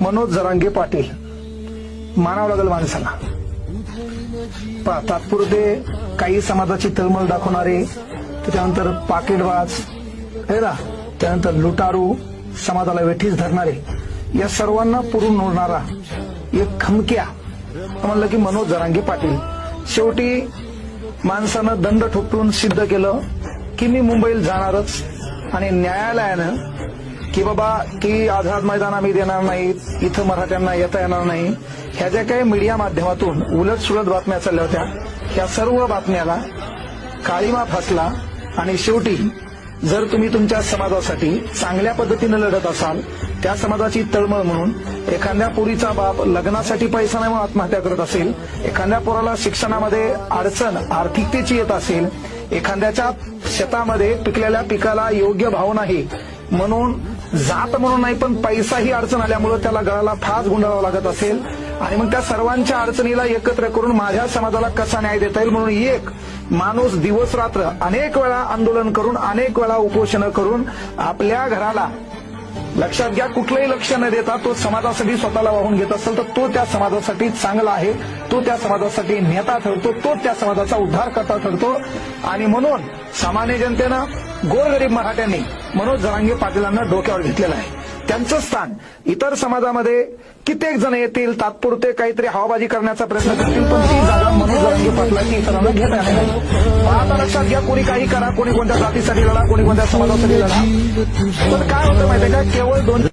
मनोज जरांगे पाटील मानावं लागेल माणसाला. तात्पुरते काही समाजाची तळमळ दाखवणारे, त्याच्यानंतर पाकिटबाज आहे ना, त्यानंतर लुटारू, समाजाला वेठीस धरणारे, या सर्वांना पुरून उडणारा एक खमक्या म्हणलं की मनोज जरांगे पाटील. शेवटी माणसानं दंड ठोकून सिद्ध केलं की मी मुंबईला जाणारच, आणि न्यायालयानं की बाबा की आझाद मैदान आम्ही देणार नाहीत, इथं मराठ्यांना येता येणार नाही, ह्या ज्या काही मीडिया माध्यमातून उलट सुलट बातम्या चालल्या होत्या, ह्या सर्व बातम्याला काळीमा फासला. आणि शेवटी जर तुम्ही तुमच्या समाजासाठी चांगल्या पद्धतीनं लढत असाल, त्या समाजाची तळमळ म्हणून एखाद्या पोरीचा बाप लग्नासाठी पैसा नाही म्हणून आत्महत्या करत असेल, एखाद्या पोराला शिक्षणामध्ये अडचण आर्थिकतेची येत असेल, एखाद्याच्या शेतामध्ये पिकलेल्या पिकाला योग्य भाव नाही म्हणून, जात म्हणून नाही पण पैसाही अडचण आल्यामुळे त्याला गळाला फास गुंडाळावा लागत असेल, आणि मग त्या सर्वांच्या अडचणीला एकत्र करून माझ्या समाजाला कसा न्याय देता येईल म्हणून एक माणूस दिवस रात्र अनेक वेळा आंदोलन करून, अनेक वेळा उपोषण करून आपल्या घराला, लक्षात घ्या, कुठलंही लक्ष न देता तो समाजासाठी स्वतःला वाहून घेत असेल तर तो त्या समाजासाठी चांगला आहे, तो त्या समाजासाठी नेता ठरतो, तो त्या समाजाचा उद्धारकर्ता ठरतो. आणि म्हणून सामान्य जनतेनं, गोरगरीब मराठ्यांनी मनोज जरांगे पाटीलांना डोक्यावर घेतलेलं आहे. त्यांचं स्थान इतर समाजामध्ये कित्येक जण येतील, तात्पुरते काहीतरी हवाबाजी करण्याचा प्रयत्न करतील, पण ती जागा मनोज जरांगे पाटलांची इतरांना घेता येणार नाही. आता लक्षात घ्या, कोणी काही करा, कोणी कोणत्या जातीसाठी लढा, कोणी कोणत्या समाजासाठी लढा, पण काय होतं माहितीये का, केवळ दोन